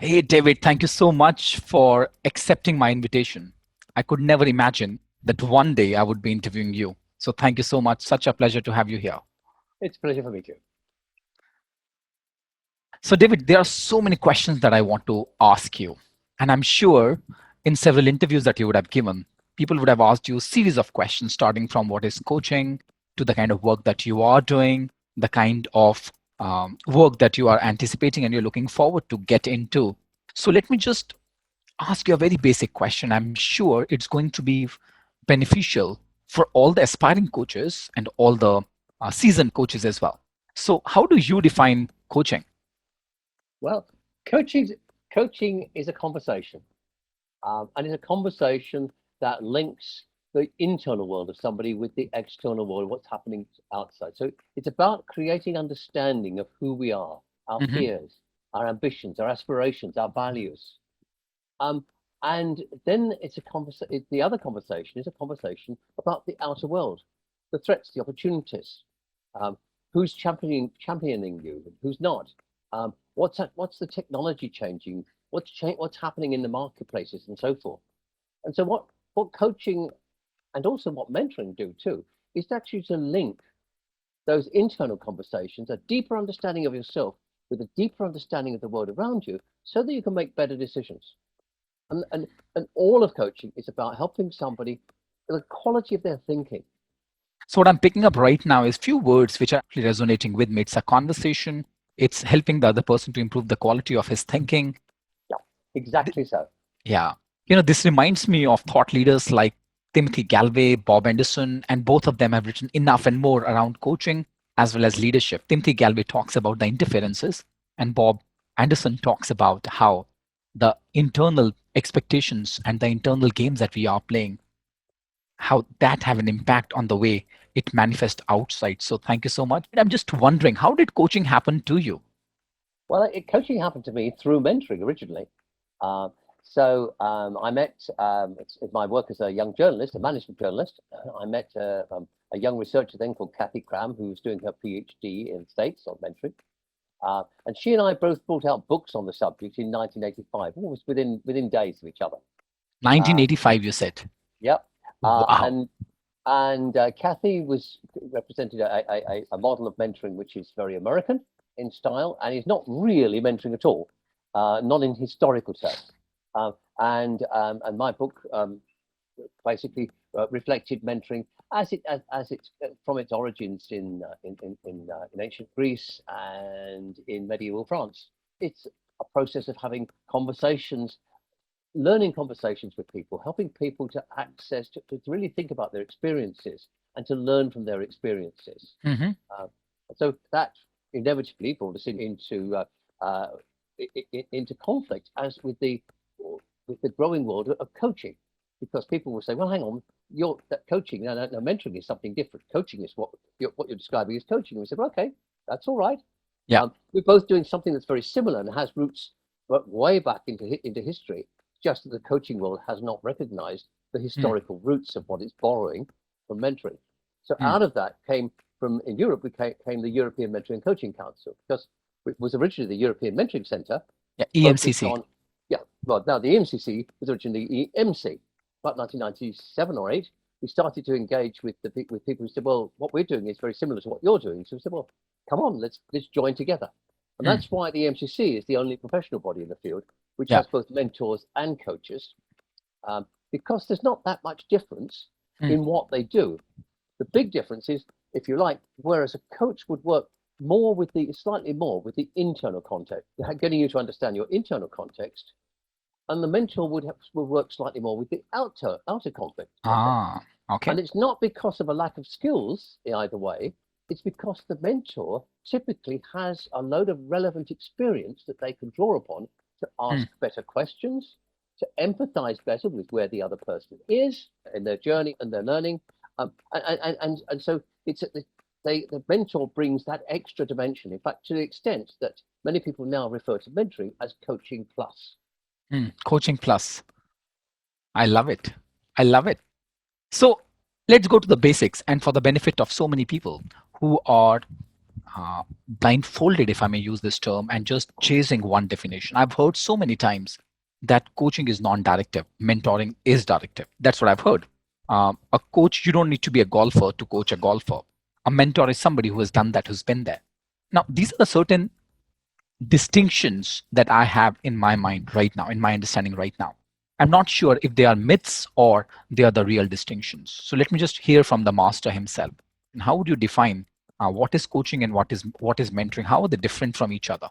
Hey, David, thank you so much for accepting my invitation. I could never imagine that one day I would be interviewing you. So thank you so much. Such a pleasure to have you here. It's a pleasure for me too. So, David, there are so many questions that I want to ask you. And I'm sure in several interviews that you would have given, people would have asked you a series of questions, starting from what is coaching to the kind of work that you are doing, the kind of work that you are anticipating and you're looking forward to get into. So, let me just ask you a very basic question. I'm sure it's going to be beneficial for all the aspiring coaches and all the seasoned coaches as well. So, how do you define coaching? Well, coaching coaching is a conversation, and it's a conversation that links the internal world of somebody with the external world, what's happening outside. So it's about creating understanding of who we are, our Hmm. fears, our ambitions, our aspirations, our values. Um, and then it's a conversation. The other conversation is a conversation about the outer world, the threats, the opportunities, um, who's championing you, who's not. What's the technology changing? What's happening in the marketplaces and so forth. And so what coaching and also what mentoring do too is actually to link those internal conversations, a deeper understanding of yourself with a deeper understanding of the world around you, so that you can make better decisions. And and and all of coaching is about helping somebody the quality of their thinking. So what I'm picking up right now is few words which are actually resonating with me. It's a conversation. It's helping the other person to improve the quality of his thinking. Yeah, Th- exactly so. Yeah. This reminds me of thought leaders like Timothy Galway, Bob Anderson, and both of them have written enough and more around coaching as well as leadership. Timothy Galway talks about the interferences, and Bob Anderson talks about how the internal expectations and the internal games that we are playing, how that have an impact on the way it manifests outside. So thank you so much. I'm just wondering, how did coaching happen to you? Well, coaching happened to me through mentoring originally. Uh, I met it's my work as a young journalist, a management journalist. I met a young researcher then called Kathy Cram, who was doing her PhD in the States on mentoring. And she and I both brought out books on the subject in 1985, almost within days of each other. Uh, 1985, you said. yep. Uh, Wow. and Kathy was represented a model of mentoring which is very American in style and is not really mentoring at all, not in historical terms. And my book basically reflected mentoring as it from its origins in ancient Greece and in medieval France. It's a process of having conversations, learning conversations with people, helping people to access to really think about their experiences and to learn from their experiences. Hmm. Uh, so that inevitably brought us uh, into conflict as with the growing world of coaching, because people will say, "Well, hang on, you're that coaching, no, mentoring is something different. Coaching is what you're describing as coaching." And we said, well, "Okay, that's all right." Yeah. We're both doing something that's very similar and has roots way back into history. Just that the coaching world has not recognized the Mm. historical roots of what it's borrowing from mentoring. So Mm. out of that came in Europe, came the European Mentoring and Coaching Council, because it was originally the European Mentoring Center Yeah. focused EMCC. on, yeah, well, now the EMCC was originally EMC. About 1997 or 8, we started to engage with people who said, well, what we're doing is very similar to what you're doing. So we said, well, come on, let's join together. And Mm. that's why the EMCC is the only professional body in the field which Yeah. has both mentors and coaches, because there's not that much difference Mm. in what they do. The big difference is, if you like, whereas a coach would work slightly more with the internal context, getting you to understand your internal context, and the mentor would work slightly more with the outer context. Ah, okay. And it's not because of a lack of skills in either way. It's because the mentor typically has a load of relevant experience that they can draw upon to Mm. ask better questions, to empathize better with where the other person is in their journey and their learning. And so the mentor brings that extra dimension. In fact, to the extent that many people now refer to mentoring as coaching plus. Mm. Coaching plus. I love it. I love it. So let's go to the basics. And for the benefit of so many people who are blindfolded, if I may use this term, and just chasing one definition. I've heard so many times that coaching is non-directive, mentoring is directive. That's what I've heard. A coach, you don't need to be a golfer to coach a golfer. A mentor is somebody who has done that, who's been there. Now, these are the certain distinctions that I have in my mind right now, in my understanding right now. I'm not sure if they are myths or they are the real distinctions. So let me just hear from the master himself. And how would you define what is coaching and what is mentoring? How are they different from each other?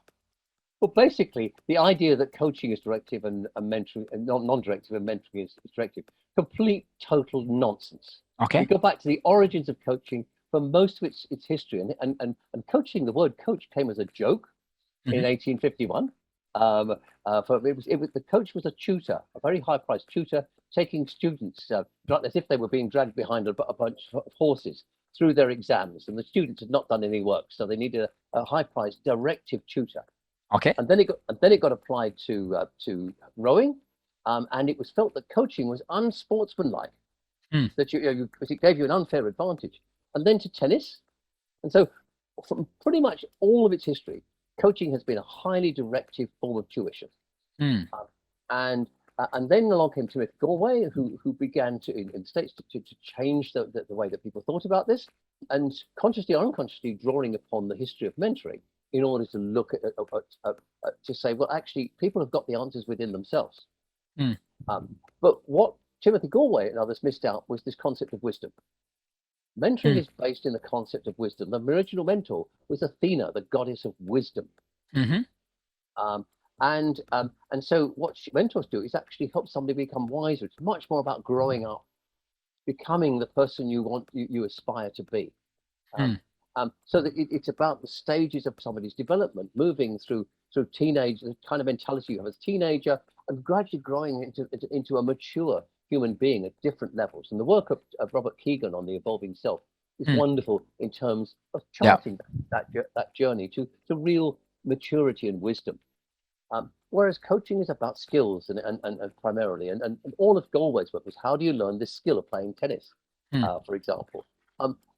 Well, basically, the idea that coaching is directive and mentoring and non-directive and mentoring is directive, complete total nonsense. We Okay. go back to the origins of coaching for most of its history, and coaching. The word coach came as a joke in Hmm. 1851. The coach was a tutor, a very high-priced tutor, taking students as if they were being dragged behind a bunch of horses through their exams, and the students had not done any work, so they needed a high-priced directive tutor. Okay. And then it got applied to rowing, and it was felt that coaching was unsportsmanlike, Hmm. that because it gave you an unfair advantage. And then to tennis, and so from pretty much all of its history, coaching has been a highly directive form of tuition. Hmm. Uh, and then along came Timothy Galway, who began in the States to change the way that people thought about this, and consciously or unconsciously drawing upon the history of mentoring in order to look to say, well, actually, people have got the answers within themselves. Hmm. But what Timothy Galway and others missed out was this concept of wisdom. Mentoring Hmm. is based in the concept of wisdom. The original mentor was Athena, the goddess of wisdom. Hmm. Um, and so what mentors do is actually help somebody become wiser. It's much more about growing up, becoming the person you aspire to be. Hmm. So that it's about the stages of somebody's development, moving through teenage, the kind of mentality you have as a teenager, and gradually growing into a mature human being at different levels. And the work of Robert Keegan on the evolving self is Hmm. wonderful in terms of Yeah. charting that journey to real maturity and wisdom. Whereas coaching is about skills and primarily, and all of Galway's work was how do you learn this skill of playing tennis, Hmm. for example.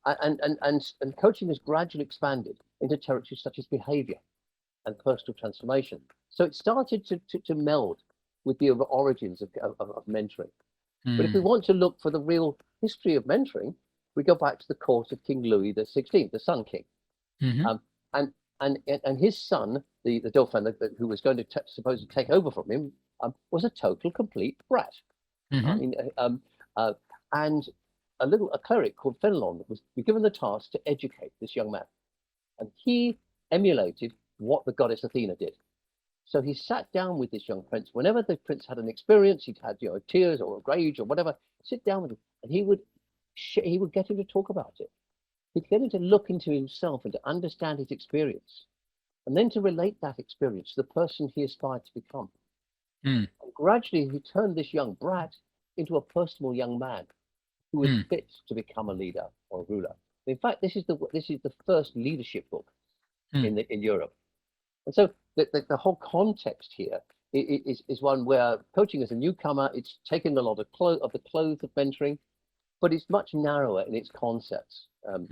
And coaching has gradually expanded into territories such as behavior and personal transformation. So it started to meld with the origins of mentoring. But if we Hmm. want to look for the real history of mentoring, we go back to the court of King Louis the XVI, the Sun King. Hmm. Um, and, and his son, the Dauphin, who was going to supposedly take over from him, was a total, complete brat. I Hmm. mean, and a cleric called Fenelon was given the task to educate this young man, and he emulated what the goddess Athena did. So he sat down with this young prince. Whenever the prince had an experience, he'd had tears or rage or whatever, sit down with him, and he would get him to talk about it. He'd get him to look into himself and to understand his experience, and then to relate that experience to the person he aspired to become. Hmm. And gradually, he turned this young brat into a personal young man who was Hmm. fit to become a leader or a ruler. In fact, this is the first leadership book Hmm. in Europe. And so the whole context here is one where coaching as a newcomer, it's taken a lot of the clothes of mentoring, but it's much narrower in its concepts Hmm.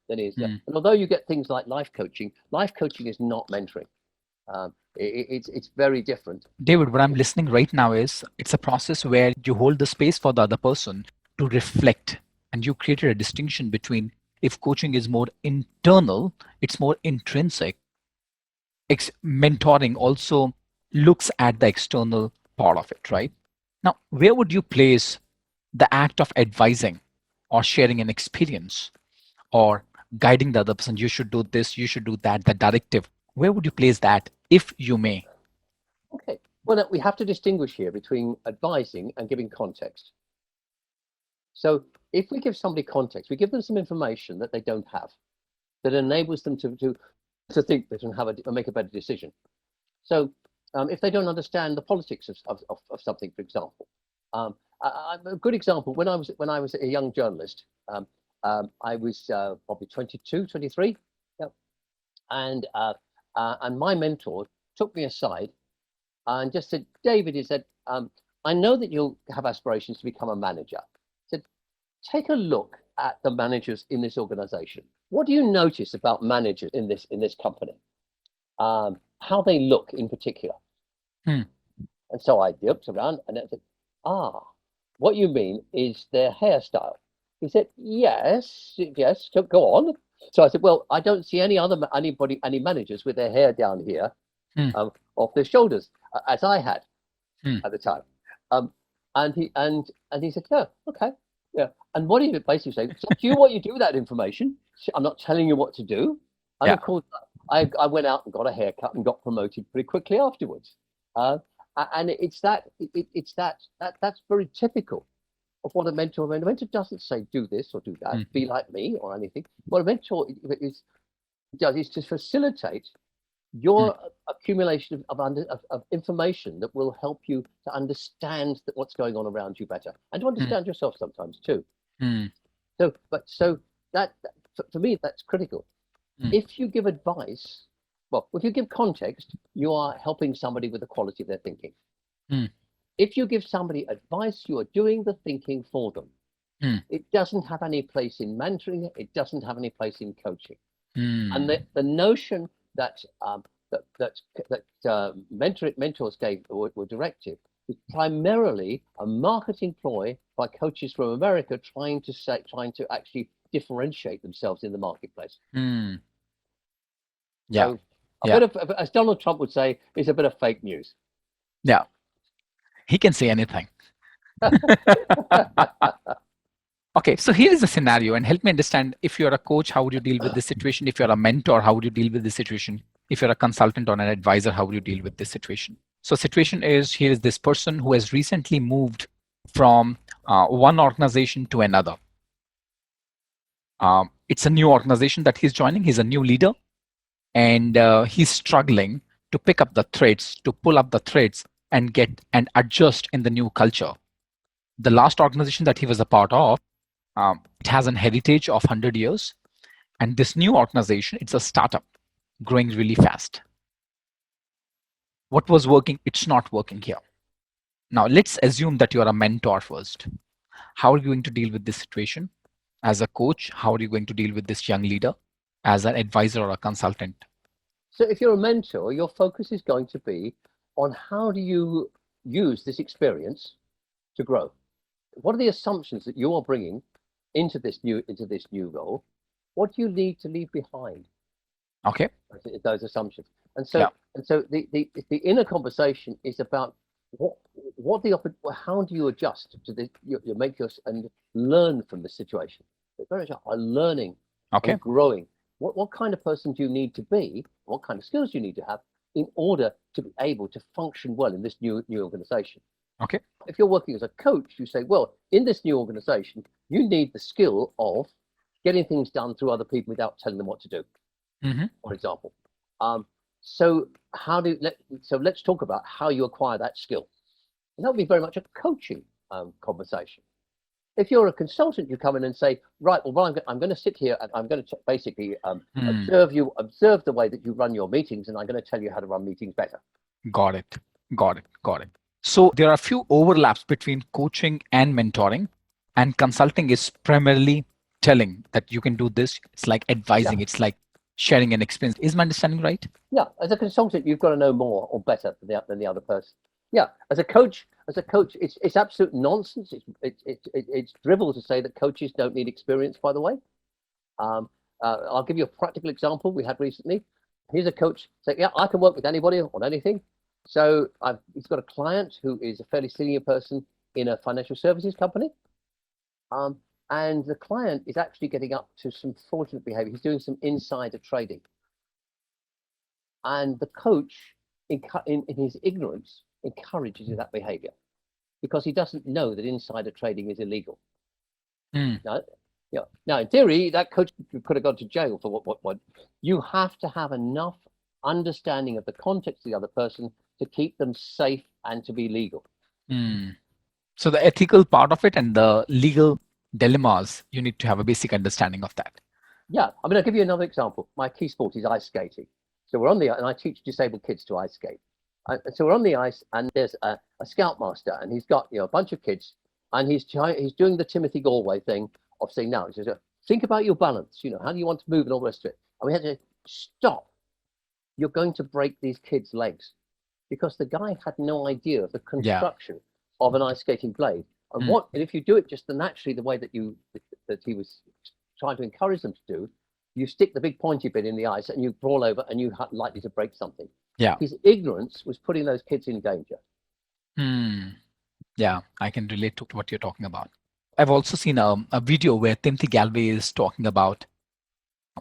than is. Hmm. And although you get things like life coaching is not mentoring. It's very different. David, what I'm listening right now is it's a process where you hold the space for the other person to reflect. And you created a distinction between if coaching is more internal, it's more intrinsic. Mentoring also looks at the external part of it, right? Now, where would you place the act of advising or sharing an experience or guiding the other person? You should do this, you should do that, the directive. Where would you place that, if you may? Okay. Well, we have to distinguish here between advising and giving context. So if we give somebody context, we give them some information that they don't have that enables them to think better and make a better decision. So if they don't understand the politics of something, for example, a good example, when I was a young journalist, I was probably 22, 23, yeah, and my mentor took me aside and just said, David, he said, I know that you'll have aspirations to become a manager. He said, take a look at the managers in this organization. what do you notice about managers in this company? How they look in particular. Hmm. And so I looked around and I said, what you mean is their hairstyle. He said, yes, yes, go on. So I said, well, I don't see any managers with their hair down here Hmm. off their shoulders, as I had Hmm. at the time. And he said, yeah, okay. Yeah. And what he would basically say, it's up to you what you do with that information. I'm not telling you what to do. And Yeah. of course, I went out and got a haircut and got promoted pretty quickly afterwards. And that's very typical of what a mentor. A mentor doesn't say do this or do that, Hmm. be like me or anything. What a mentor does is to facilitate Hmm. your accumulation of information that will help you to understand what's going on around you better and to Hmm. understand yourself sometimes too. Hmm. So that for me that's critical. Hmm. If you give advice, well, if you give context, you are helping somebody with the quality of their thinking. Hmm. If you give somebody advice, you are doing the thinking for them. Hmm. It doesn't have any place in mentoring. It doesn't have any place in coaching. And Hmm. the notion that mentors gave were directive is primarily a marketing ploy by coaches from America trying to actually differentiate themselves in the marketplace. Hmm. Yeah. So a Yeah. bit of, as Donald Trump would say, is a bit of fake news. Yeah. He can say anything. Okay, so here is a scenario, and help me understand. If you're a coach, how would you deal with this situation? If you're a mentor, how would you deal with this situation? If you're a consultant or an advisor, how would you deal with this situation? So situation is, here is this person who has recently moved from one organization to another. It's a new organization that he's joining. He's a new leader, and he's struggling to pick up the threads, to pull up the threads and get and adjust in the new culture. The last organization that he was a part of, it has an heritage of 100 years. And this new organization, it's a startup growing really fast. What was working, it's not working here. Now, let's assume that you're a mentor first. How are you going to deal with this situation? As a coach, how are you going to deal with this young leader? As an advisor or a consultant? So if you're a mentor, your focus is going to be on how do you use this experience to grow? What are the assumptions that you are bringing into this new role? What do you need to leave behind? Okay. Those assumptions. And Yeah. so the inner conversation is about how do you adjust to this, you make your and learn from the situation. It's very much are learning Okay. and growing. What kind of person do you need to be? What kind of skills do you need to have in order to be able to function well in this new organization? Okay. If you're working as a coach, you say, well, in this new organization, you need the skill of getting things done through other people without telling them what to do, Mm-hmm. for example. So let's talk about how you acquire that skill. And that would be very much a coaching conversation. If you're a consultant, you come in and say, right, well, I'm going to sit here and I'm going to basically observe the way that you run your meetings, and I'm going to tell you how to run meetings better. Got it. Got it. Got it. So there are a few overlaps between coaching and mentoring, and consulting is primarily telling that you can do this. It's like advising. Yeah. It's like sharing an experience. Is my understanding right? Yeah, as a consultant, you've got to know more or better than the other person. Yeah, as a coach, it's absolute nonsense. It's drivel to say that coaches don't need experience. By the way, I'll give you a practical example we had recently. Here's a coach saying, "Yeah, I can work with anybody on anything." So he's got a client who is a fairly senior person in a financial services company, and the client is actually getting up to some fraudulent behavior. He's doing some insider trading. And the coach, in his ignorance, encourages that behavior because he doesn't know that insider trading is illegal. Mm. Now, yeah. Now, in theory, that coach could have gone to jail for what? You have to have enough understanding of the context of the other person to keep them safe and to be legal. Mm. So the ethical part of it and the legal dilemmas, you need to have a basic understanding of that. Yeah, I mean, I'll give you another example. My key sport is ice skating. So we're on and I teach disabled kids to ice skate. And so we're on the ice, and there's a scoutmaster, and he's got a bunch of kids, and he's doing the Timothy Galway thing of saying, now, he says, think about your balance. How do you want to move and all the rest of it. And we had to stop. You're going to break these kids' legs, because the guy had no idea of the Yeah. construction of an ice skating blade. And Mm. and if you do it just naturally the way that he was trying to encourage them to do, you stick the big pointy bit in the ice and you crawl over and you're likely to break something. Yeah. His ignorance was putting those kids in danger. Hmm. Yeah, I can relate to what you're talking about. I've also seen a video where Timothy Galway is talking about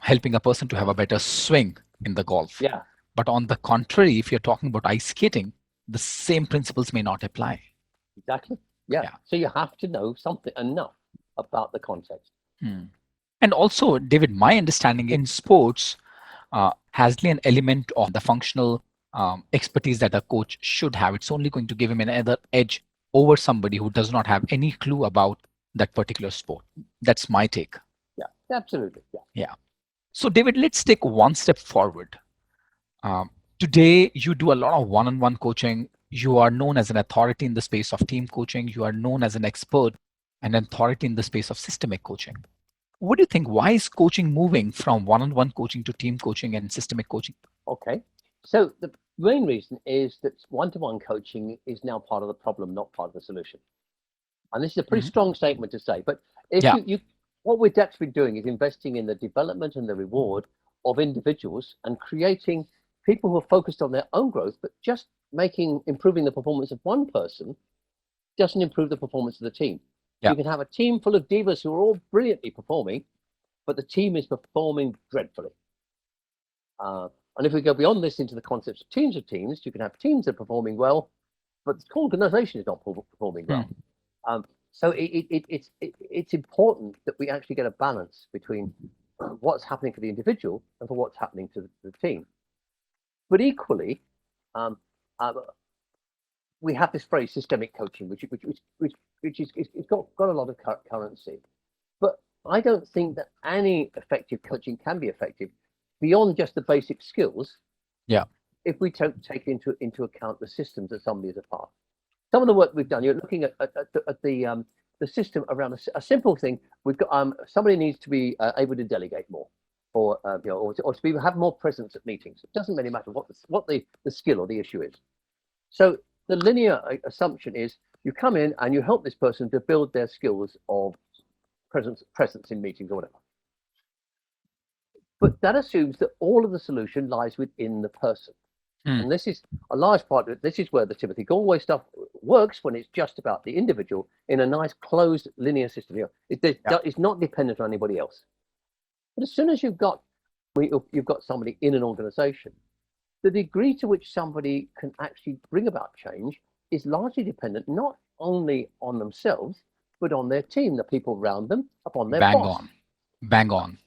helping a person to have a better swing in the golf. Yeah, But on the contrary, if you're talking about ice skating, the same principles may not apply. exactly. Yeah. Yeah. So you have to know something enough about the context. Hmm. And also, David, my understanding in sports has an element of the functional expertise that a coach should have. It's only going to give him another edge over somebody who does not have any clue about that particular sport. That's my take. Yeah, absolutely. Yeah. Yeah. So, David, let's take one step forward. Today, you do a lot of one-on-one coaching. You are known as an authority in the space of team coaching. You are known as an expert and an authority in the space of systemic coaching. What do you think? Why is coaching moving from one-on-one coaching to team coaching and systemic coaching? Okay. So the main reason is that one-to-one coaching is now part of the problem, not part of the solution. And this is a pretty strong statement to say, but if what we're actually doing is investing in the development and the reward of individuals and creating people who are focused on their own growth, but just improving the performance of one person doesn't improve the performance of the team. Yeah. You can have a team full of divas who are all brilliantly performing, but the team is performing dreadfully. And if we go beyond this into the concepts of teams, you can have teams that are performing well, but the organization is not performing well. So it's important that we actually get a balance between what's happening for the individual and for what's happening to the team. But equally, we have this phrase systemic coaching, which it's got a lot of currency. But I don't think that any effective coaching can be effective beyond just the basic skills. Yeah. If we don't take into account the systems that somebody is a part. Some of the work we've done, you're looking at the system around a simple thing. We've got somebody needs to be able to delegate more, or to have more presence at meetings. It doesn't really matter what the skill or the issue is. So the linear assumption is you come in and you help this person to build their skills of presence in meetings or whatever. But that assumes that all of the solution lies within the person. And this is a large part of it. This is where the Timothy Galway stuff works, when it's just about the individual in a nice closed linear system. It's not dependent on anybody else. But as soon as you've got somebody in an organization, the degree to which somebody can actually bring about change is largely dependent not only on themselves, but on their team, the people around them, upon their boss. Bang on.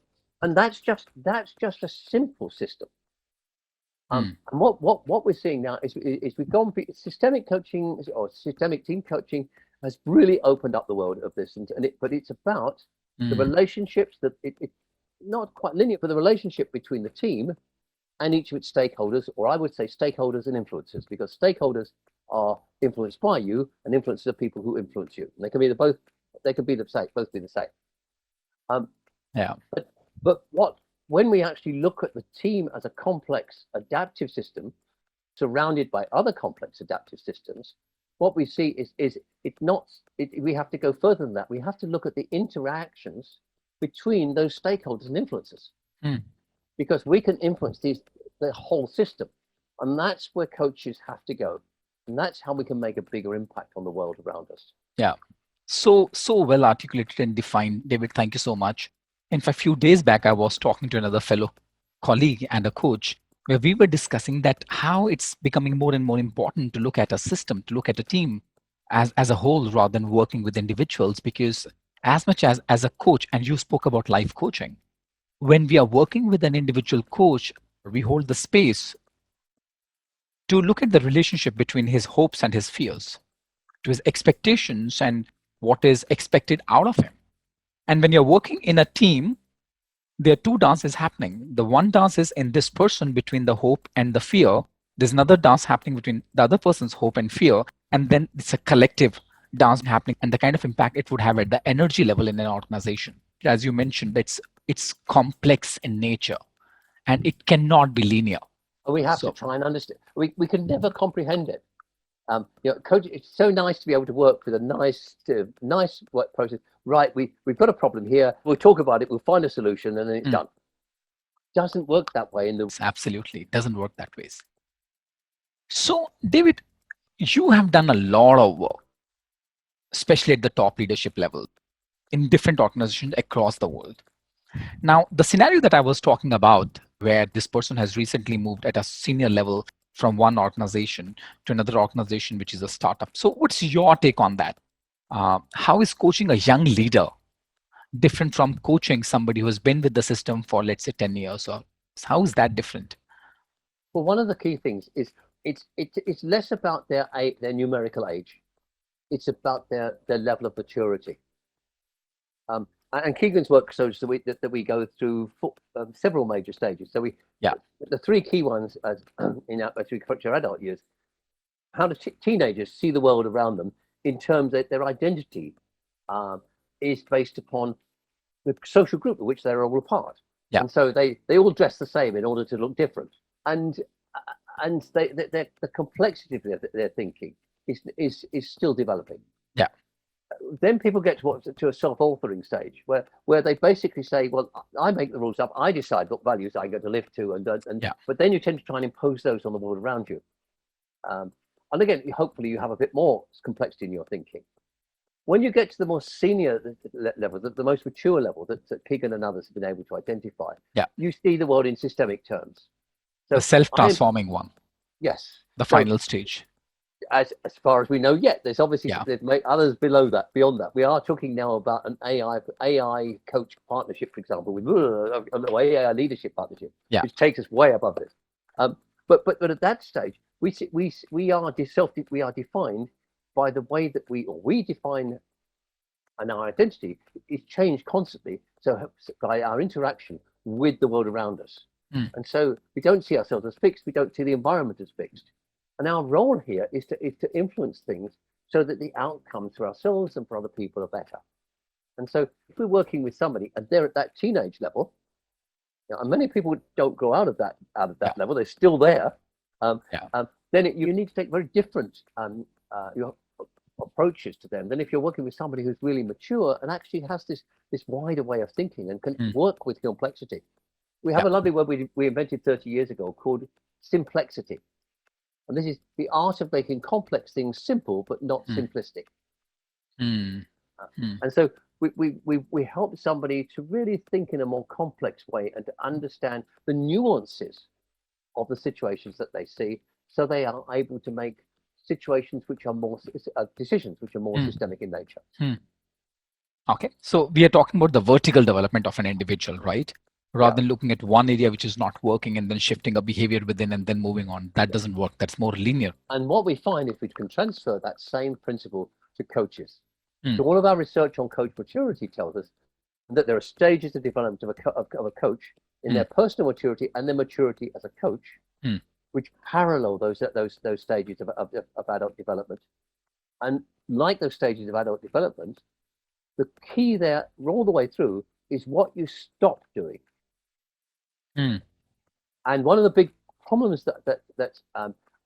And that's just a simple system. And what we're seeing now is we've gone for systemic coaching, or systemic team coaching has really opened up the world of this, but it's about the relationships that it's not quite linear, but the relationship between the team and each of its stakeholders, or I would say stakeholders and influencers, because stakeholders are influenced by you and influencers are people who influence you. And they can be both be the same. But when we actually look at the team as a complex adaptive system surrounded by other complex adaptive systems, what we see is we have to go further than that. We have to look at the interactions between those stakeholders and influencers, because we can influence the whole system. And that's where coaches have to go. And that's how we can make a bigger impact on the world around us. Yeah. So well articulated and defined, David. Thank you so much. In fact, a few days back, I was talking to another fellow colleague and a coach, where we were discussing that how it's becoming more and more important to look at a system, to look at a team as a whole rather than working with individuals. Because as much as a coach, and you spoke about life coaching, when we are working with an individual coach, we hold the space to look at the relationship between his hopes and his fears, to his expectations and what is expected out of him. And when you're working in a team, there are two dances happening. The one dance is in this person between the hope and the fear. There's another dance happening between the other person's hope and fear. And then it's a collective dance happening, and the kind of impact it would have at the energy level in an organization. as you mentioned, it's complex in nature and it cannot be linear. And we have to So try and understand. We can never comprehend it. Coach, it's so nice to be able to work with a nice work process. Right, we've got a problem here. We'll talk about it. We'll find a solution, and then it's done. Doesn't work that way in the. absolutely, it doesn't work that way. So, David, you have done a lot of work, especially at the top leadership level in different organizations across the world. Now, the scenario that I was talking about, where this person has recently moved at a senior level from one organization to another organization, which is a startup. So, what's your take on that? How is coaching a young leader different from coaching somebody who has been with the system for, let's say, 10 years? Or how is that different? Well, one of the key things is it's less about their numerical age. It's about their level of maturity. And Keegan's work shows that we go through several major stages. So the three key ones as we approach our adult years, how do teenagers see the world around them in terms that their identity is based upon the social group of which they're all a part. Yeah. And so they all dress the same in order to look different. And the complexity of their thinking is still developing. Yeah. Then people get to a self-authoring stage where they basically say, well, I make the rules up, I decide what values I get to live to, but then you tend to try and impose those on the world around you. And again, hopefully you have a bit more complexity in your thinking. When you get to the more senior level, the most mature level that Keegan and others have been able to identify, you see the world in systemic terms. So the self-transforming one. Yes. The final stage. As far as we know yet, there's obviously others beyond that. We are talking now about an AI coach partnership, for example, with AI leadership partnership, which takes us way above this. But at that stage, we are defined by the way that we define, and our identity is changed constantly. So by our interaction with the world around us, and so we don't see ourselves as fixed. We don't see the environment as fixed. And our role here is to influence things so that the outcomes for ourselves and for other people are better. And so if we're working with somebody and they're at that teenage level, and many people don't go out of that level, they're still there. Then you need to take very different approaches to them than if you're working with somebody who's really mature and actually has this wider way of thinking and can work with complexity. We have a lovely word we invented 30 years ago called simplexity. And this is the art of making complex things simple, but not simplistic. And so we help somebody to really think in a more complex way and to understand the nuances of the situations that they see, so they are able to make situations which are more decisions which are more systemic in nature. Okay, so we are talking about the vertical development of an individual, right? Rather than looking at one area which is not working and then shifting a behavior within and then moving on. That doesn't work. That's more linear. And what we find, if we can transfer that same principle to coaches, so all of our research on coach maturity tells us that there are stages of development of a coach in their personal maturity and their maturity as a coach, which parallel those stages of adult development. And like those stages of adult development, the key there all the way through is what you stop doing. And one of the big problems that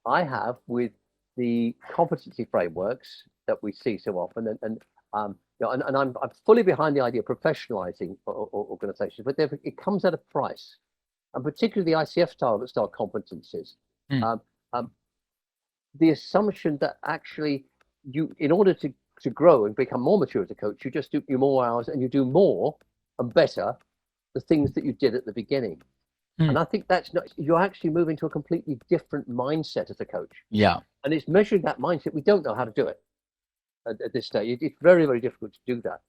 I have with the competency frameworks that we see so often, and I'm fully behind the idea of professionalizing organizations, but it comes at a price, and particularly the ICF style competencies. The assumption that actually in order to grow and become more mature as a coach, you just do more hours and you do more and better the things that you did at the beginning. And I think that's not, you're actually moving to a completely different mindset as a coach. Yeah. And it's measuring that mindset. We don't know how to do it at this stage. It's very, very difficult to do that.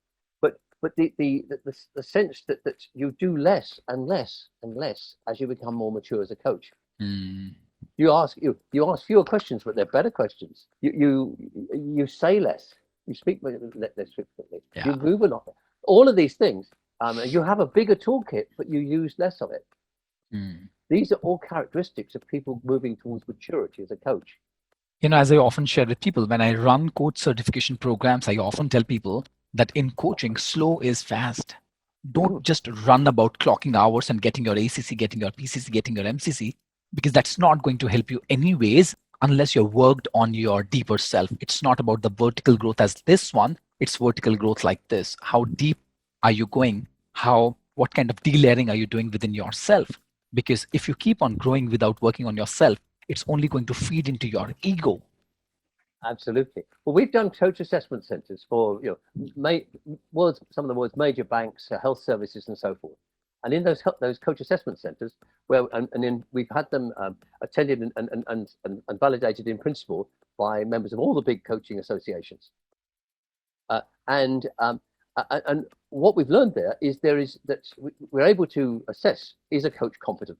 But the sense that you do less and less and less as you become more mature as a coach. You ask fewer questions, but they're better questions. You say less. You speak less frequently. You move a lot. All of these things. You have a bigger toolkit, but you use less of it. These are all characteristics of people moving towards maturity as a coach. As I often share with people, when I run coach certification programs, I often tell people that in coaching, slow is fast. Don't just run about clocking hours and getting your ACC, getting your PCC, getting your MCC, because that's not going to help you anyways unless you're worked on your deeper self. It's not about the vertical growth as this one, it's vertical growth like this. How deep are you going? What kind of delayering are you doing within yourself? Because if you keep on growing without working on yourself, it's only going to feed into your ego. Absolutely. Well, we've done coach assessment centres for some of the world's major banks, health services, and so forth. And in those coach assessment centres, then we've had them attended and validated in principle by members of all the big coaching associations. And what we've learned there is that we're able to assess: is a coach competent?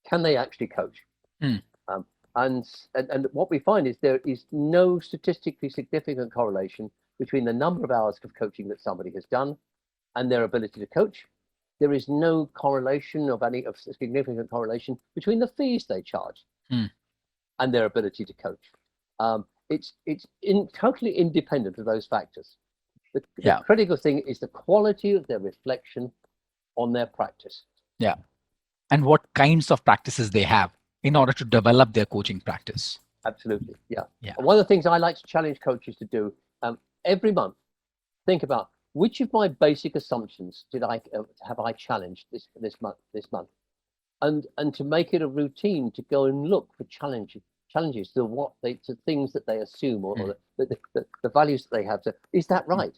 Can they actually coach? And what we find is there is no statistically significant correlation between the number of hours of coaching that somebody has done and their ability to coach. There is no correlation of significant correlation between the fees they charge and their ability to coach. It's totally independent of those factors. The critical thing is the quality of their reflection on their practice. Yeah. And what kinds of practices they have in order to develop their coaching practice. Absolutely. Yeah. And one of the things I like to challenge coaches to do every month, think about which of my basic assumptions have I challenged this month, and to make it a routine to go and look for challenges to things that they assume or the values that they have. So is that right?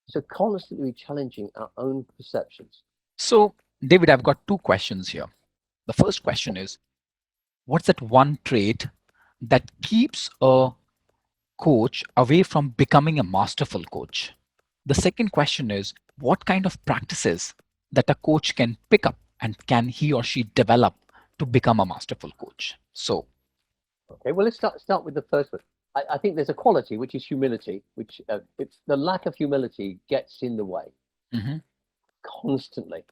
So constantly challenging our own perceptions. So David, I've got two questions here. The first question is, what's that one trait that keeps a coach away from becoming a masterful coach? The second question is, what kind of practices that a coach can pick up and can he or she develop to become a masterful coach? So, okay, well, let's start with the first one. I think there's a quality, which is humility, which it's the lack of humility gets in the way constantly.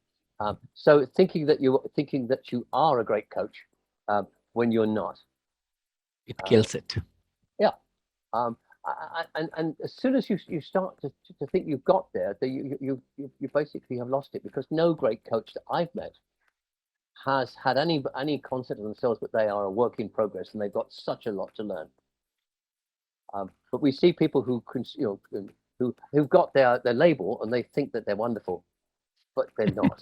So thinking that you are a great coach when you're not, it kills it. Yeah. And as soon as you start to think you've got there, that you basically have lost it, because no great coach that I've met has had any concept of themselves that they are a work in progress and they've got such a lot to learn. But we see people who who've got their label and they think that they're wonderful, but they're not.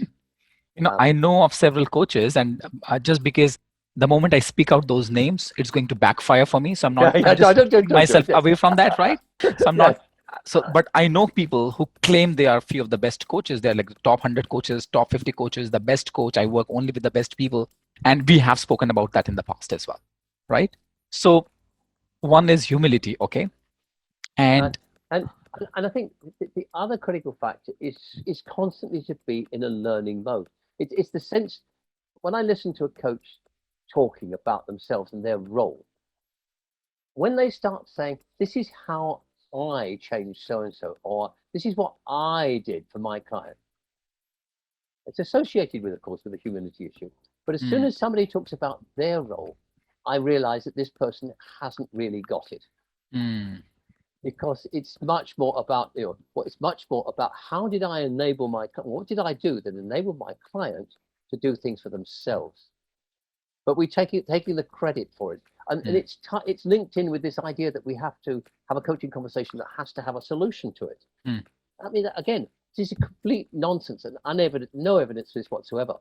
I know of several coaches, and just because the moment I speak out those names, it's going to backfire for me. So I'm not taking myself away from that, right? So I'm not. So, but I know people who claim they are a few of the best coaches. They're like the top 100 coaches, top 50 coaches, the best coach. I work only with the best people. And we have spoken about that in the past as well, right? So one is humility, okay? And I think the other critical factor is constantly to be in a learning mode. It's the sense, when I listen to a coach talking about themselves and their role, when they start saying, this is how I changed so-and-so, or this is what I did for my client, it's associated with, of course, with the humility issue. But as soon as somebody talks about their role, I realize that this person hasn't really got it. Because it's much more about, it's much more about how did I enable what did I do that enabled my client to do things for themselves? But we taking the credit for it. And it's linked in with this idea that we have to have a coaching conversation that has to have a solution to it. I mean, again, this is complete nonsense and no evidence for this whatsoever.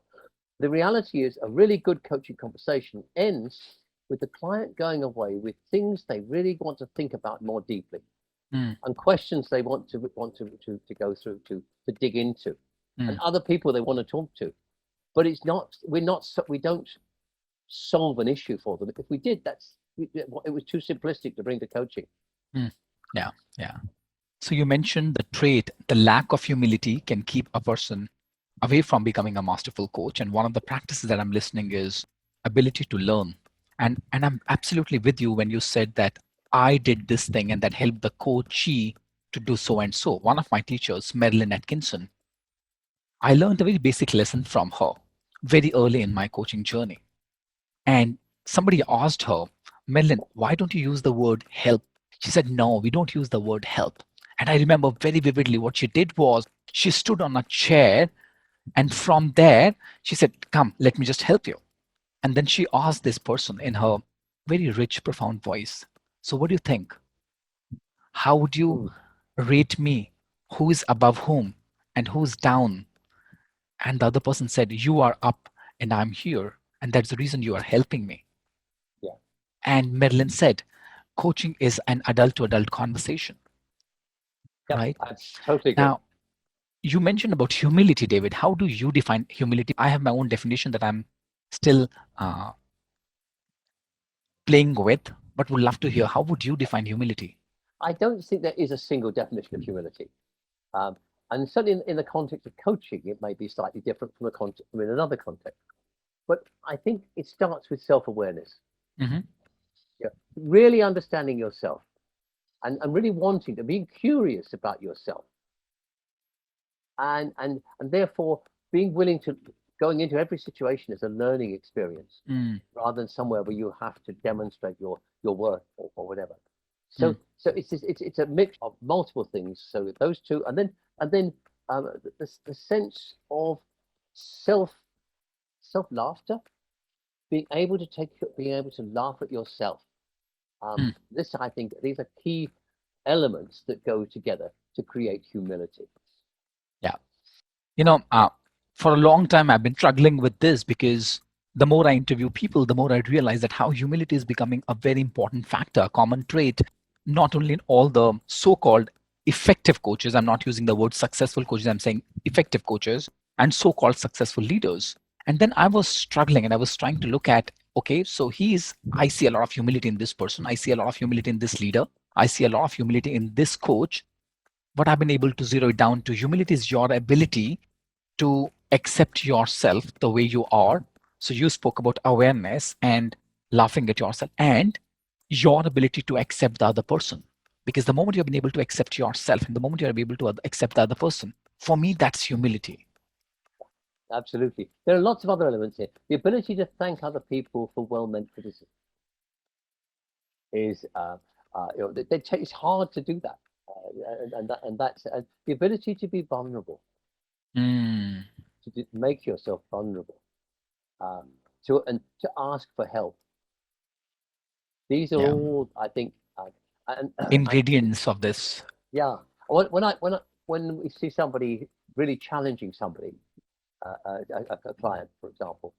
The reality is a really good coaching conversation ends with the client going away with things they really want to think about more deeply, and questions they want to go through, to dig into, and other people they want to talk to. But we don't solve an issue for them. If we did, it was too simplistic to bring to coaching. Yeah. So you mentioned the trait, the lack of humility can keep a person away from becoming a masterful coach. And one of the practices that I'm listening is ability to learn. And I'm absolutely with you when you said that I did this thing and that helped the coachee to do so and so. One of my teachers, Marilyn Atkinson, I learned a very basic lesson from her very early in my coaching journey. And somebody asked her, Marilyn, why don't you use the word help? She said, no, we don't use the word help. And I remember very vividly what she did was she stood on a chair, and from there she said, "Come, let me just help you." And then she asked this person in her very rich, profound voice, "So what do you think? How would you Mm, rate me? Who is above whom and who's down?" And the other person said, "You are up and I'm here. And that's the reason you are helping me." yeah, And Marilyn said, coaching is an adult to adult conversation, yep, right? I totally agree. Now, you mentioned about humility, David. How do you define humility? I have my own definition that I'm still uh, playing with, but would love to hear how would you define humility? I don't think there is a single definition of humility. Um, and certainly in the context of coaching, it may be slightly different from from in another context. But I think it starts with self-awareness. Hmm. Yeah, really understanding yourself and really wanting to be curious about yourself, and therefore being willing to going into every situation as a learning experience Mm, rather than somewhere where you have to demonstrate your worth or whatever. mm, So it's a mix of multiple things. So those two, and then the sense of self self laughter, being able to laugh at yourself. mm. This I think these are key elements that go together to create humility. Yeah. You know, for a long time, I've been struggling with this because the more I interview people, the more I realize that how humility is becoming a very important factor, a common trait, not only in all the so called effective coaches. I'm not using the word successful coaches, I'm saying effective coaches and so called successful leaders. And then I was struggling and I was trying to look at, okay, so I see a lot of humility in this person. I see a lot of humility in this leader. I see a lot of humility in this coach. What I've been able to zero it down to, humility is your ability to accept yourself the way you are. So you spoke about awareness and laughing at yourself and your ability to accept the other person. Because the moment you've been able to accept yourself and the moment you're able to accept the other person, for me, that's humility. Absolutely. There are lots of other elements here. The ability to thank other people for well-meant criticism is, it's hard to do that. And the ability to be vulnerable, Mm, to make yourself vulnerable, um, to ask for help. These are yeah. all, I think, and Ingredients of this. yeah. When we see somebody really challenging somebody, a client, for example,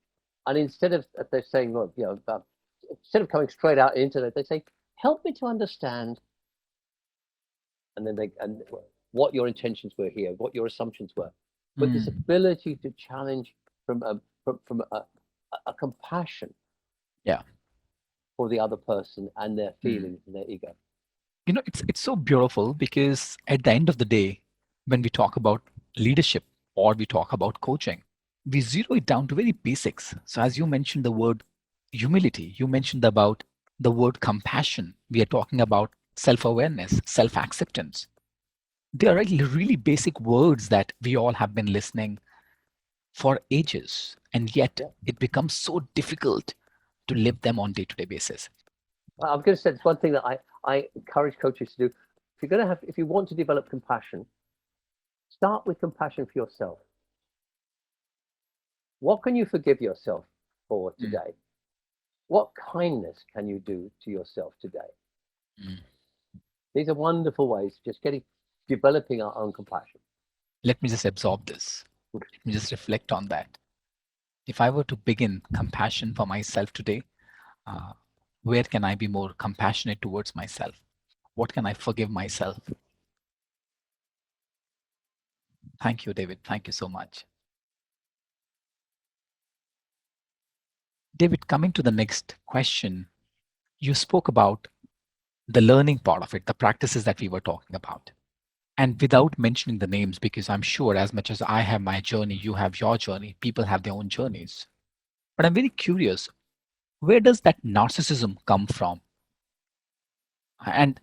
and instead of they're saying, well, instead of coming straight out into it, they say, "Help me to understand," and then and what your intentions were here, what your assumptions were. But this Mm, ability to challenge from a compassion yeah. for the other person and their Mm. feelings and their ego. It's so beautiful because at the end of the day, when we talk about leadership or we talk about coaching, we zero it down to very basics. So as you mentioned the word humility, you mentioned about the word compassion. We are talking about self-awareness, self-acceptance. They are really basic words that we all have been listening for ages, and yet Yeah. it becomes so difficult to live them on day-to-day basis. I'm going to say it's one thing that I encourage coaches to do. If you want to develop compassion, start with compassion for yourself. What can you forgive yourself for Mm, today? What kindness can you do to yourself today? mm. These are wonderful ways of just developing our own compassion. Let me just absorb this. Let me just reflect on that. If I were to begin compassion for myself today, uh, where can I be more compassionate towards myself? What can I forgive myself? Thank you, David. Thank you so much. David, coming to the next question, you spoke about the learning part of it, the practices that we were talking about. And without mentioning the names, because I'm sure as much as I have my journey, you have your journey, people have their own journeys. But I'm very curious, where does that narcissism come from? And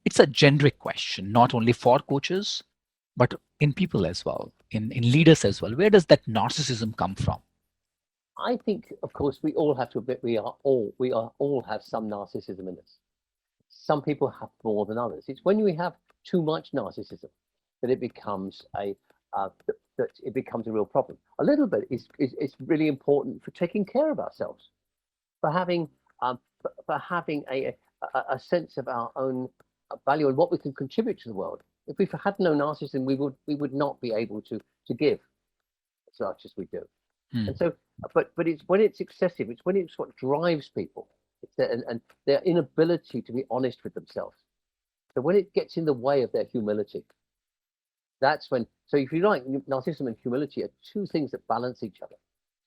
it's a generic question, not only for coaches, but in people as well, in leaders as well. Where does that narcissism come from? I think, of course, we all have to admit we are all have some narcissism in us. Some people have more than others. It's when we have too much narcissism that it becomes that it becomes a real problem. A little bit is really important for taking care of ourselves, for having a sense of our own value and what we can contribute to the world. If we had no narcissism, we would not be able to give as much as we do. And so, but it's when it's excessive, it's when it's what drives people. It's and their inability to be honest with themselves. So when it gets in the way of their humility, that's when. So if you like, narcissism and humility are two things that balance each other.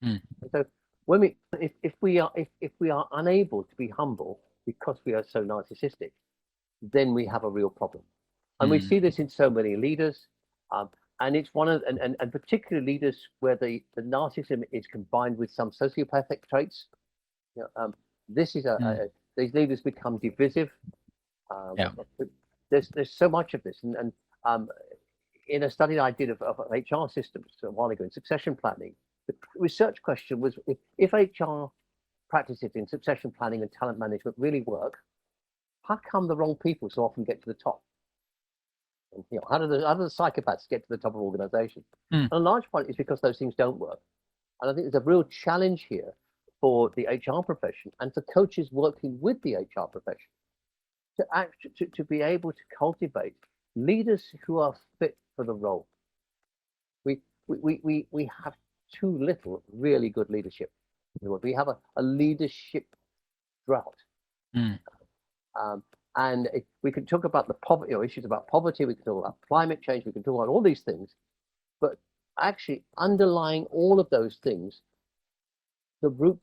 And so when if we are unable to be humble because we are so narcissistic, then we have a real problem. And we see this in so many leaders. And it's one of and particularly leaders where the narcissism is combined with some sociopathic traits. This is these leaders become divisive. There's so much of this, and in a study I did of HR systems a while ago in succession planning, the research question was if HR practices in succession planning and talent management really work, how come the wrong people so often get to the top? And, how do the psychopaths get to the top of organizations? And a large part is because those things don't work. And I think there's a real challenge here for the HR profession and for coaches working with the HR profession to be able to cultivate leaders who are fit for the role. We have too little really good leadership. We have a leadership drought. And we can talk about the poverty, issues about poverty, we can talk about climate change, we can talk about all these things, but actually underlying all of those things, the root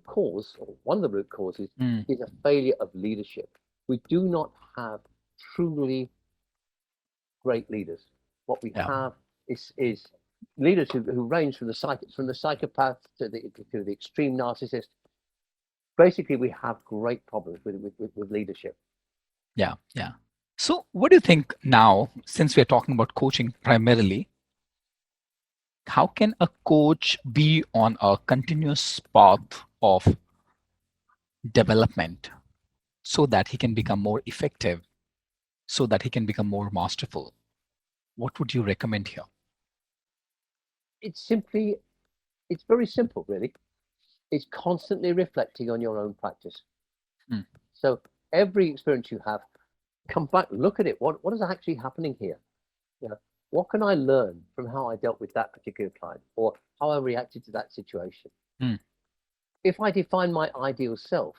cause, or one of the root causes, is a failure of leadership. We do not have truly great leaders. What we have is leaders who range from the psychopath to the extreme narcissist. Basically, we have great problems with leadership. Yeah. So what do you think now, since we're talking about coaching primarily, how can a coach be on a continuous path of development so that he can become more effective, so that he can become more masterful? What would you recommend here? It's very simple, really. It's constantly reflecting on your own practice. So every experience you have, come back, look at it. What is actually happening here? What can I learn from how I dealt with that particular client or how I reacted to that situation? If I define my ideal self,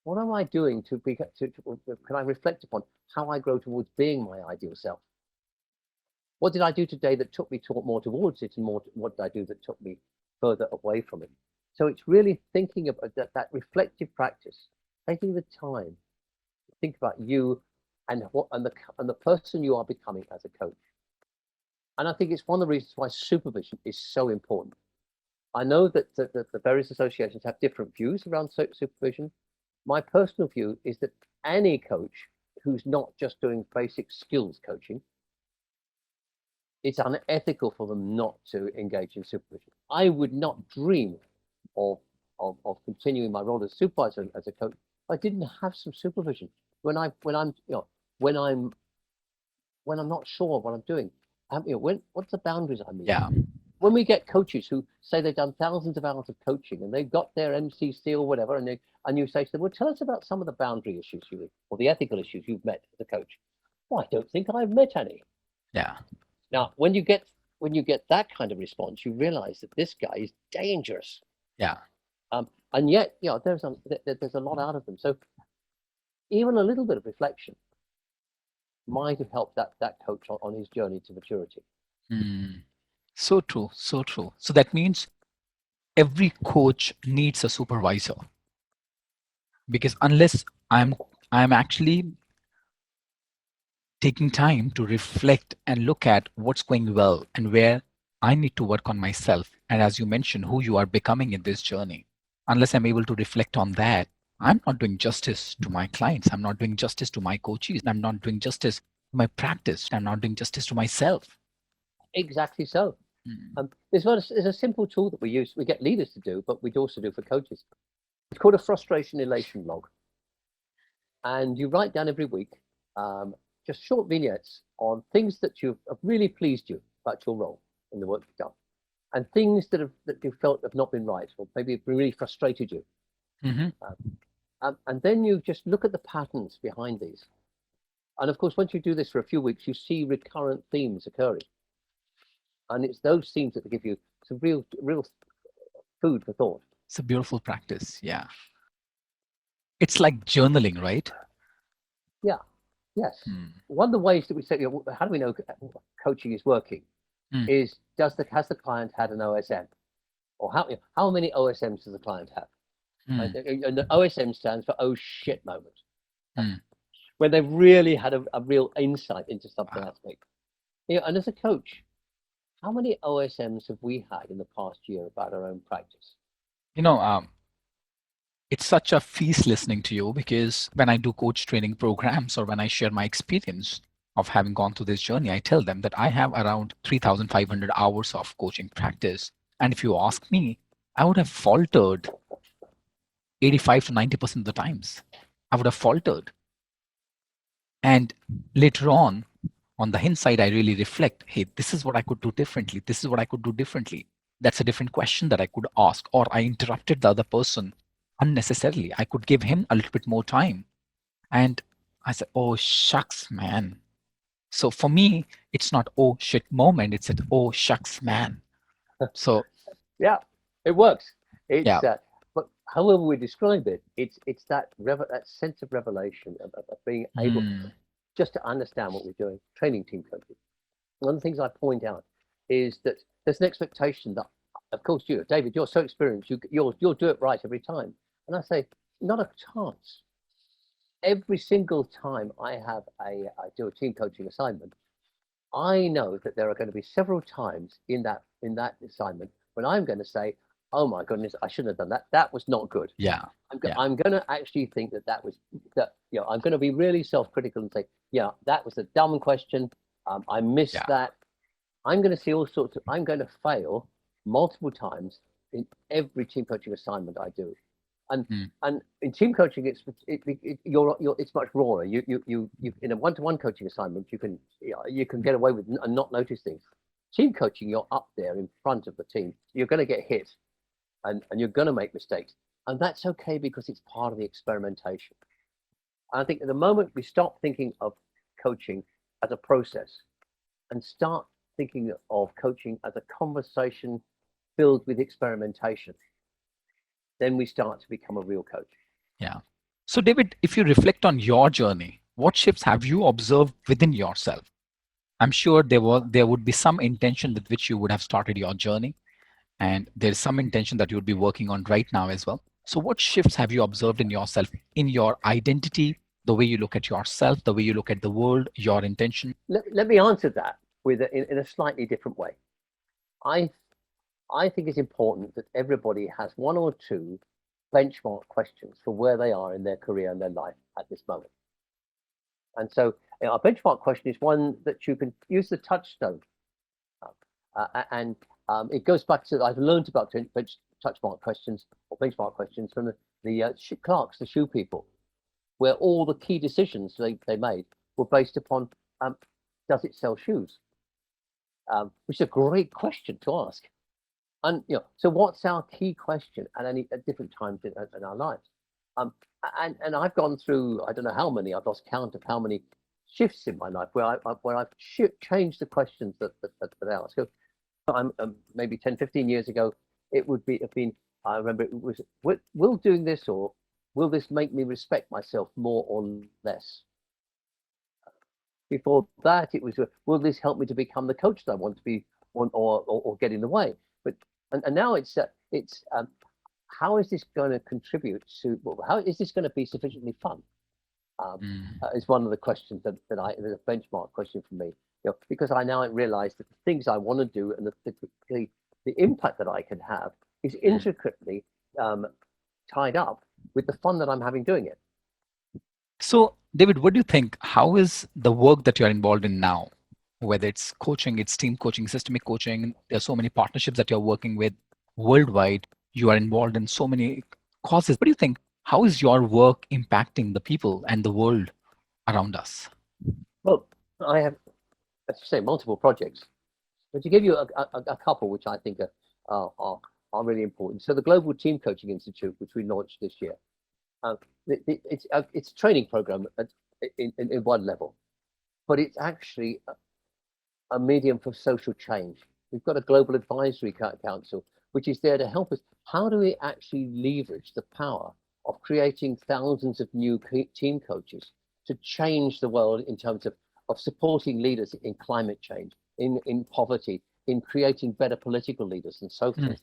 what am I doing can I reflect upon how I grow towards being my ideal self? What did I do today that took me more towards it, and what did I do that took me further away from it? So it's really thinking about that reflective practice, taking the time to think about you and the person you are becoming as a coach. And I think it's one of the reasons why supervision is so important. I know that the various associations have different views around supervision. My personal view is that any coach who's not just doing basic skills coaching, it's unethical for them not to engage in supervision. I would not dream of continuing my role as supervisor as a coach if I didn't have some supervision when I'm not sure what I'm doing. What's the boundaries I mean? When we get coaches who say they've done thousands of hours of coaching and they've got their MCC or whatever, and you say to them, well, tell us about some of the boundary issues or the ethical issues you've met as a coach. Well, I don't think I've met any. Now, when you get that kind of response, you realize that this guy is dangerous. And yet, there's a lot out of them. So even a little bit of reflection might have helped that coach on his journey to maturity. So true. So that means every coach needs a supervisor, because unless I'm actually taking time to reflect and look at what's going well and where I need to work on myself, and as you mentioned, who you are becoming in this journey, unless I'm able to reflect on that, I'm not doing justice to my clients. I'm not doing justice to my coaches. I'm not doing justice to my practice. I'm not doing justice to myself. Exactly so. There's a simple tool that we get leaders to do, but we'd also do for coaches. It's called a frustration elation log. And you write down every week just short vignettes on things that have really pleased you about your role in the work you've done, and things that you felt have not been right, or maybe really frustrated you. Hmm. And then you just look at the patterns behind these. And of course, once you do this for a few weeks, you see recurrent themes occurring. And it's those themes that give you some real food for thought. It's a beautiful practice. Yeah. It's like journaling, right? Yeah, yes. Mm. One of the ways that we say, how do we know coaching is working? Mm. Is has the client had an OSM? Or how many OSMs does the client have? Mm. And the OSM stands for oh shit moment. Mm. When they've really had a real insight into something Wow. aspect. And as a coach, how many OSMs have we had in the past year about our own practice? You know, it's such a feast listening to you, because when I do coach training programs or when I share my experience of having gone through this journey, I tell them that I have around 3,500 hours of coaching practice. And if you ask me, I would have faltered 85 to 90% of the times. I would have faltered. And later on the hindsight, I really reflect, hey, this is what I could do differently. This is what I could do differently. That's a different question that I could ask. Or I interrupted the other person unnecessarily. I could give him a little bit more time. And I said, oh, shucks, man. So for me, it's not, oh, shit moment. It's an, oh, shucks, man. So, Yeah, it works. yeah. It's but however we describe it, it's that sense of revelation of being able Mm. just to understand what we're doing. Training team coaching. One of the things I point out is that there's an expectation that, of course, David, you're so experienced, you'll do it right every time. And I say, not a chance. Every single time I do a team coaching assignment, I know that there are going to be several times in that assignment when I'm going to say, "Oh my goodness, I shouldn't have done that. That was not good." Yeah. Yeah. I'm going to actually think that was that. I'm going to be really self-critical and say, "Yeah, that was a dumb question. I missed Yeah. that." I'm going to see all sorts of. I'm going to fail multiple times in every team coaching assignment I do. And Mm. and in team coaching, it's much rawer. You in a one-to-one coaching assignment, you can get away with and not notice things. Team coaching, you're up there in front of the team. You're going to get hit, and you're going to make mistakes, and that's okay because it's part of the experimentation. And I think at the moment we stop thinking of coaching as a process and start thinking of coaching as a conversation filled with experimentation, then we start to become a real coach. Yeah. So, David, if you reflect on your journey, what shifts have you observed within yourself? I'm sure there would be some intention with which you would have started your journey, and there's some intention that you would be working on right now as well. So, what shifts have you observed in yourself, in your identity, the way you look at yourself, the way you look at the world, your intention? Let me answer that in a slightly different way. I think it's important that everybody has one or two benchmark questions for where they are in their career and their life at this moment. And so a benchmark question is one that you can use the touchstone. And it goes back to, I've learned about touchmark questions or benchmark questions from the clerks, the shoe people, where all the key decisions they made were based upon, does it sell shoes? Which is a great question to ask. And so what's our key question at different times in our lives? And I've gone through, I don't know how many, I've lost count of how many shifts in my life where I've changed the questions that I ask. So I'm maybe 10, 15 years ago, it would have been, I remember it was, will doing this, or will this make me respect myself more or less? Before that, it was, will this help me to become the coach that I want to be, or get in the way? But and now it's how is this going to contribute to? Well, how is this going to be sufficiently fun? Is one of the questions that there's a benchmark question for me. Because I now realize that the things I want to do and the impact that I can have is intricately tied up with the fun that I'm having doing it. So, David, what do you think? How is the work that you're involved in now, whether it's coaching, it's team coaching, systemic coaching, there's so many partnerships that you're working with worldwide, you are involved in so many causes. What do you think? How is your work impacting the people and the world around us? Well, I have, as you say, multiple projects. But to give you a couple, which I think are really important. So the Global Team Coaching Institute, which we launched this year, uh, it's a training program in one level, but it's actually a medium for social change. We've got a global advisory council, which is there to help us. How do we actually leverage the power of creating thousands of new team coaches to change the world in terms of supporting leaders in climate change, in poverty, in creating better political leaders and so forth.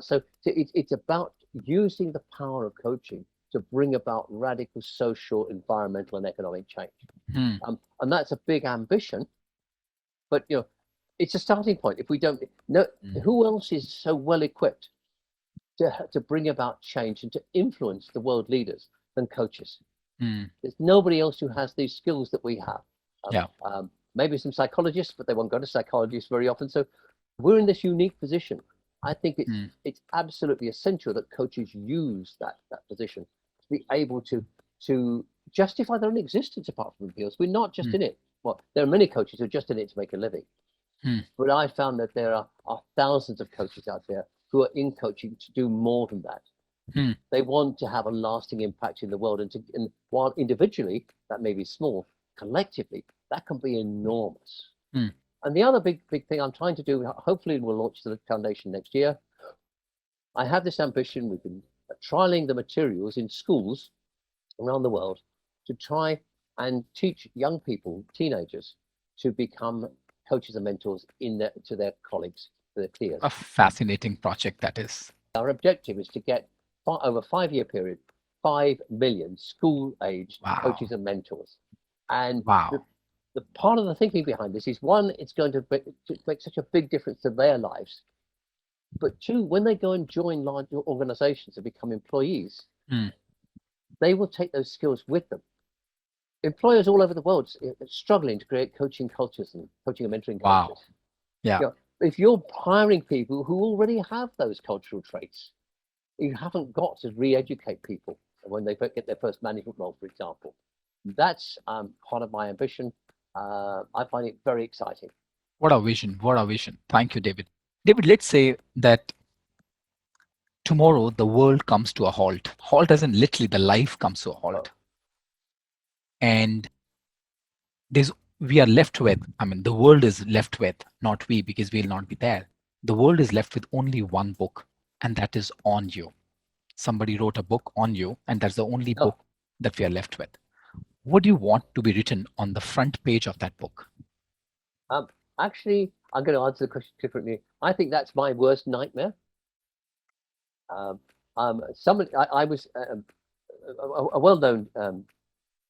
So it's about using the power of coaching to bring about radical social, environmental, and economic change. And that's a big ambition, but it's a starting point. If we don't know, who else is so well equipped to bring about change and to influence the world leaders than coaches? There's nobody else who has these skills that we have. Maybe some psychologists, but they won't go to psychologists very often. So we're in this unique position. I think it's absolutely essential that coaches use that position to be able to justify their own existence apart from appeals. We're not just in it. Well, there are many coaches who are just in it to make a living. But I found that there are thousands of coaches out there who are in coaching to do more than that. They want to have a lasting impact in the world, and while individually that may be small, collectively that can be enormous. And the other big thing I'm trying to do, hopefully we'll launch the foundation next year. I have this ambition. We've been trialing the materials in schools around the world to try and teach young people, teenagers, to become coaches and mentors to their colleagues, to their peers. A fascinating project that is. Our objective is to get, over a 5-year period, 5 million school-aged coaches and mentors. And the part of the thinking behind this is, one, it's going to make such a big difference to their lives. But two, when they go and join large organizations and become employees, they will take those skills with them. Employers all over the world are struggling to create coaching cultures and coaching and mentoring cultures. If you're hiring people who already have those cultural traits, you haven't got to re-educate people when they get their first management role, for example. That's part of my ambition. I find it very exciting. What a vision. What a vision. Thank you, David. David, let's say that tomorrow the world comes to a halt. Halt as in literally the life comes to a halt. And we are left with, the world is left with, not we, because we'll not be there. The world is left with only one book, and that is on you. Somebody wrote a book on you, and that's the only book that we are left with. What do you want to be written on the front page of that book? Actually, I'm going to answer the question differently. I think that's my worst nightmare. I was a well-known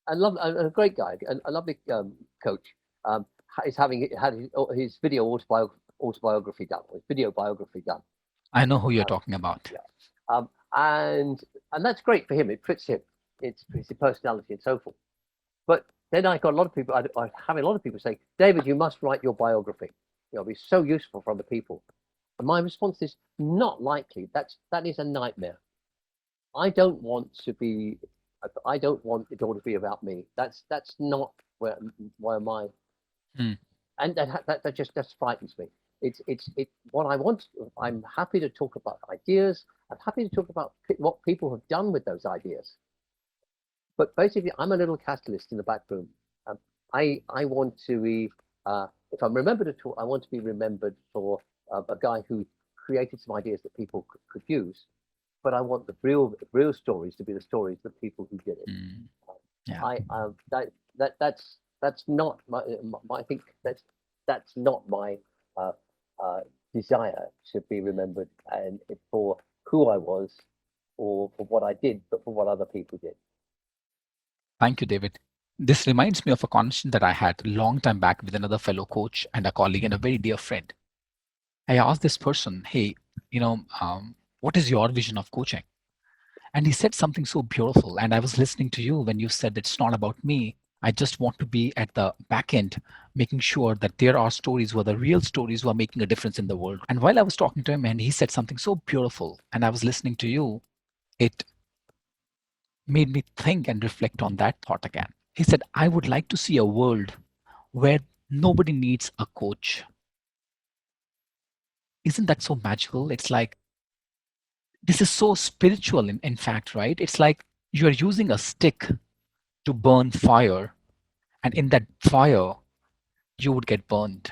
a great guy, a lovely coach. Is had his video autobiography done, his video biography done. I know who you're talking about. And that's great for him. It fits him. It's his personality and so forth. But then I got a lot of people. I have a lot of people saying, "David, you must write your biography. It'll be so useful for other people." And my response is, not likely. That is a nightmare. I don't want it all to be about me. That's not where my and that just frightens me. It's what I want. I'm happy to talk about ideas. I'm happy to talk about what people have done with those ideas. But basically, I'm a little catalyst in the back room. I want to be, if I'm remembered at all, I want to be remembered for a guy who created some ideas that people could use. But I want the real stories to be the stories of the people who did it. That's not my. I think that's not my desire to be remembered and for who I was or for what I did, but for what other people did. Thank you, David. This reminds me of a conversation that I had a long time back with another fellow coach and a colleague and a very dear friend. I asked this person, "Hey, what is your vision of coaching?" And he said something so beautiful. And I was listening to you when you said it's not about me. I just want to be at the back end, making sure that there are stories who are the real stories who are making a difference in the world. And while I was talking to him and he said something so beautiful, and I was listening to you, it made me think and reflect on that thought again. He said, "I would like to see a world where nobody needs a coach. Isn't that so magical? It's like this is so spiritual in fact, right? It's like you're using a stick to burn fire, and in that fire, you would get burned.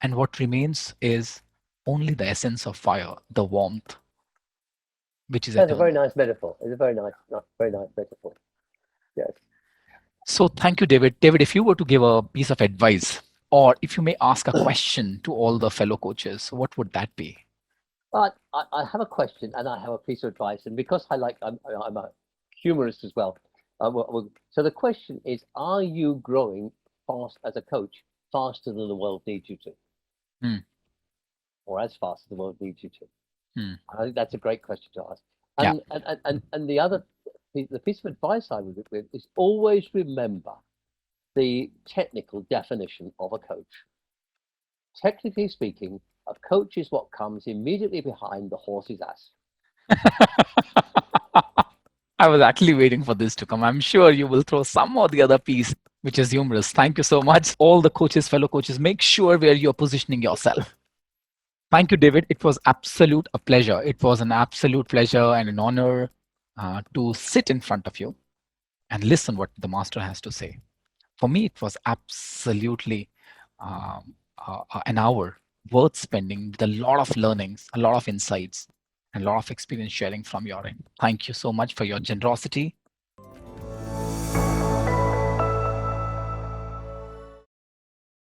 And what remains is only the essence of fire, the warmth, which is That's a very eternal. nice metaphor. It's a very nice metaphor. Yes. So thank you, David. David, if you were to give a piece of advice, or if you may ask a question to all the fellow coaches, what would that be? I have a question and I have a piece of advice, and because I'm a humorist as well. So the question is: are you growing fast as a coach, faster than the world needs you to, Hmm, or as fast as the world needs you to? hmm. I think that's a great question to ask. Yeah. And the piece of advice I would give is always remember the technical definition of a coach. Technically speaking, a coach is what comes immediately behind the horse's ass. I was actually waiting for this to come. I'm sure you will throw some or the other piece, which is humorous. Thank you so much. All the coaches, fellow coaches, make sure where you're positioning yourself. Thank you, David. It was absolute a pleasure. It was an absolute pleasure and an honor to sit in front of you and listen what the master has to say. For me, it was absolutely an hour worth spending with a lot of learnings, a lot of insights, and a lot of experience sharing from your end. Thank you so much for your generosity